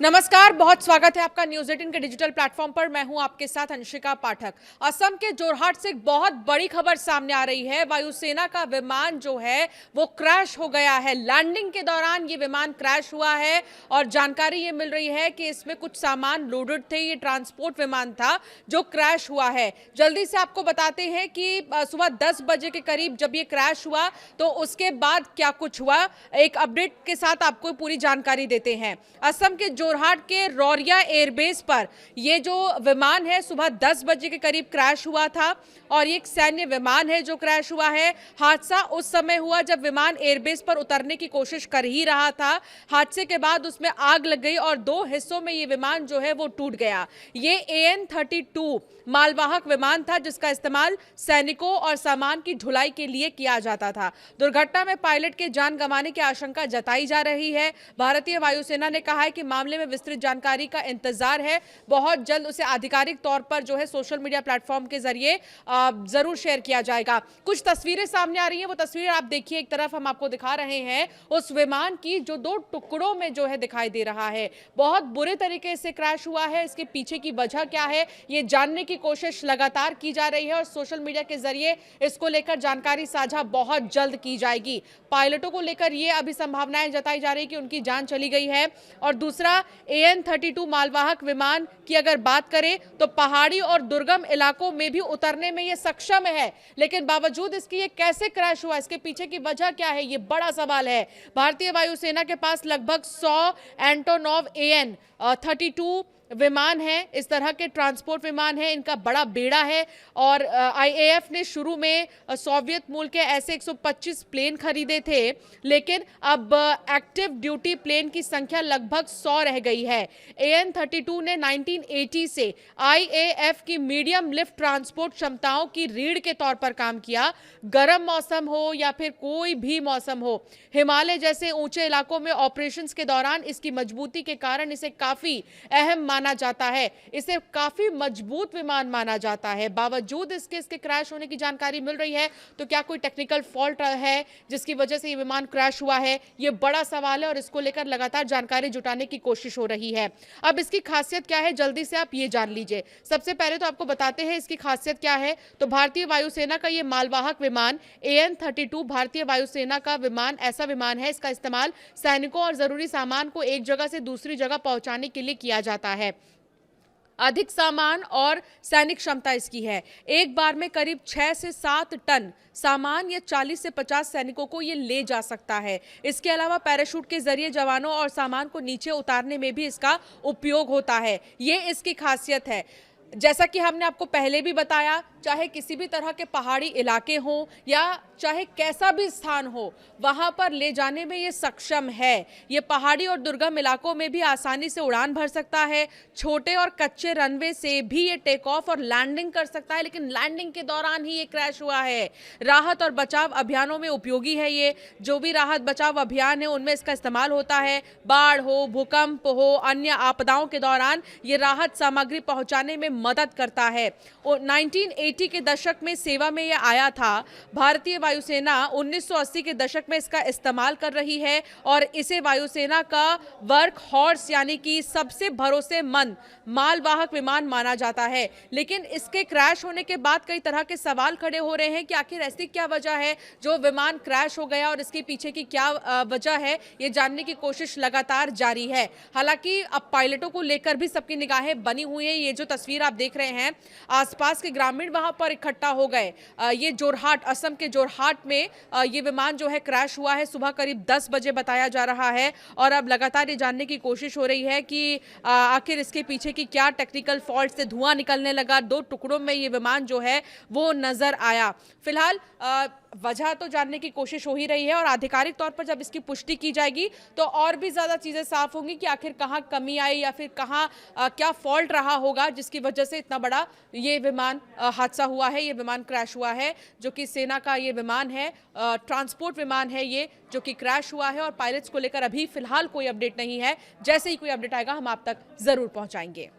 नमस्कार, बहुत स्वागत है आपका न्यूज़ 18 के डिजिटल प्लेटफॉर्म पर। मैं हूं आपके साथ अंशिका पाठक। असम के जोरहाट से एक बहुत बड़ी खबर सामने आ रही है। वायुसेना का विमान जो है वो क्रैश हो गया है। लैंडिंग के दौरान ये विमान क्रैश हुआ है और जानकारी ये मिल रही है कि इसमें कुछ सामान लोडेड थे। ये ट्रांसपोर्ट विमान था जो क्रैश हुआ है। जल्दी से आपको बताते हैं कि सुबह 10 बजे के करीब जब ये क्रैश हुआ तो उसके बाद क्या कुछ हुआ, एक अपडेट के साथ आपको पूरी जानकारी देते हैं। असम के जोरहाट के रौरिया एयरबेस पर यह जो विमान है सुबह 10 बजे के करीब क्रैश हुआ था और ये एक सैन्य विमान है जो क्रैश हुआ है। हादसा उस समय हुआ जब विमान एयरबेस पर उतरने की कोशिश कर ही रहा था। हादसे के बाद उसमें आग लग गई और 2 हिस्सों में ये विमान जो है वो टूट गया। ये AN-32 मालवाहक विमान था जिसका इस्तेमाल सैनिकों और सामान की ढुलाई के लिए किया जाता था। दुर्घटना में पायलट के जान गंवाने की आशंका जताई जा रही है। भारतीय वायुसेना ने कहा है कि मामले में विस्तृत जानकारी का इंतजार है। बहुत जल्द उसे आधिकारिक तौर पर जो है सोशल मीडिया प्लेटफॉर्म के जरिए जरूर शेयर किया जाएगा। कुछ तस्वीरें सामने आ रही हैं, वो तस्वीर आप देखिए। एक तरफ हम आपको दिखा रहे हैं उस विमान की जो 2 टुकड़ों में जो है दिखाई दे रहा है। बहुत बुरे तरीके से क्रैश हुआ है। इसके पीछे की वजह क्या है ये जानने की कोशिश लगातार की जा रही है और सोशल मीडिया के जरिए इसको लेकर जानकारी साझा बहुत जल्द की जाएगी। पायलटों को लेकर ये अभी संभावनाएं जताई जा रही है कि उनकी जान चली गई है। और दूसरा AN-32 मालवाहक विमान की अगर बात करें तो पहाड़ी और दुर्गम इलाकों में भी उतरने में ये सक्षम है, लेकिन बावजूद इसकी ये कैसे क्रैश हुआ, इसके पीछे की वजह क्या है, ये बड़ा सवाल है। भारतीय वायुसेना के पास लगभग 100 एंटोनोव AN-32 विमान है। इस तरह के ट्रांसपोर्ट विमान है, इनका बड़ा बेड़ा है और IAF ने शुरू में सोवियत मूल के ऐसे 125 प्लेन खरीदे थे, लेकिन अब एक्टिव ड्यूटी प्लेन की संख्या लगभग 100 रह गई है। AN-32 ने 1980 से IAF की मीडियम लिफ्ट ट्रांसपोर्ट क्षमताओं की रीढ़ के तौर पर काम किया। गर्म मौसम हो या फिर कोई भी मौसम हो, हिमालय जैसे ऊंचे इलाकों में ऑपरेशंस के दौरान इसकी मजबूती के कारण इसे काफी अहम माना जाता है। इसे काफी मजबूत विमान माना जाता है। बावजूद इसके क्रैश होने की जानकारी मिल रही है, तो क्या कोई टेक्निकल फॉल्ट है जिसकी वजह से ये विमान क्रैश हुआ है, ये बड़ा सवाल है और इसको लेकर लगातार जानकारी जुटाने की कोशिश हो रही है। अब इसकी खासियत क्या है, जल्दी से आप ये जान लीजिए। सबसे पहले तो आपको बताते हैं इसकी खासियत क्या है। तो भारतीय वायुसेना का ये मालवाहक विमान AN-32 भारतीय वायुसेना का विमान ऐसा विमान है, इसका इस्तेमाल सैनिकों और जरूरी सामान को एक जगह से दूसरी जगह पहुंचाने के लिए किया जाता है। अधिक सामान और सैनिक क्षमता इसकी है। एक बार में करीब 6 से 7 टन सामान या 40 से 50 सैनिकों को ये ले जा सकता है। इसके अलावा पैराशूट के जरिए जवानों और सामान को नीचे उतारने में भी इसका उपयोग होता है। ये इसकी खासियत है। जैसा कि हमने आपको पहले भी बताया, चाहे किसी भी तरह के पहाड़ी इलाके हों या चाहे कैसा भी स्थान हो, वहां पर ले जाने में ये सक्षम है। ये पहाड़ी और दुर्गम इलाकों में भी आसानी से उड़ान भर सकता है। छोटे और कच्चे रनवे से भी ये टेक ऑफ और लैंडिंग कर सकता है, लेकिन लैंडिंग के दौरान ही ये क्रैश हुआ है। राहत और बचाव अभियानों में उपयोगी है। ये जो भी राहत बचाव अभियान है उनमें इसका इस्तेमाल होता है। बाढ़ हो, भूकंप हो, अन्य आपदाओं के दौरान ये राहत सामग्री पहुंचाने में मदद करता है। 1980 के दशक में सेवा में यह आया था। भारतीय वायुसेना 1980 के दशक में इसका इस्तेमाल कर रही है और इसे वायुसेना का वर्क हॉर्स यानी कि सबसे भरोसेमंद मालवाहक विमान माना जाता है। लेकिन इसके क्रैश होने के बाद कई तरह के सवाल खड़े हो रहे हैं कि आखिर ऐसी क्या वजह है जो विमान क्रैश हो गया और इसके पीछे की क्या वजह है, ये जानने की कोशिश लगातार जारी है। हालांकि अब पायलटों को लेकर भी सबकी निगाहें बनी हुई हैं। ये जो तस्वीर आप देख रहे हैं, आसपास के ग्रामीण वहां पर इकट्ठा हो गए। ये जोरहाट, असम के जोरहाट में ये विमान जो है क्रैश हुआ है सुबह करीब 10 बजे बताया जा रहा है और अब लगातार ये जानने की कोशिश हो रही है कि आखिर इसके पीछे की क्या टेक्निकल फॉल्ट से धुआं निकलने लगा। 2 टुकड़ों में ये विमान जो है वो नजर आया। फिलहाल वजह तो जानने की कोशिश हो ही रही है और आधिकारिक तौर पर जब इसकी पुष्टि की जाएगी तो और भी ज्यादा चीजें साफ होंगी कि आखिर कहाँ कमी आई या फिर कहाँ क्या फॉल्ट रहा होगा जिसकी वजह से इतना बड़ा ये विमान हादसा हुआ है, ये विमान क्रैश हुआ है। जो कि सेना का ये विमान है, ट्रांसपोर्ट विमान है ये, जो कि क्रैश हुआ है और पायलट्स को लेकर अभी फिलहाल कोई अपडेट नहीं है। जैसे ही कोई अपडेट आएगा हम आप तक जरूर पहुंचाएंगे।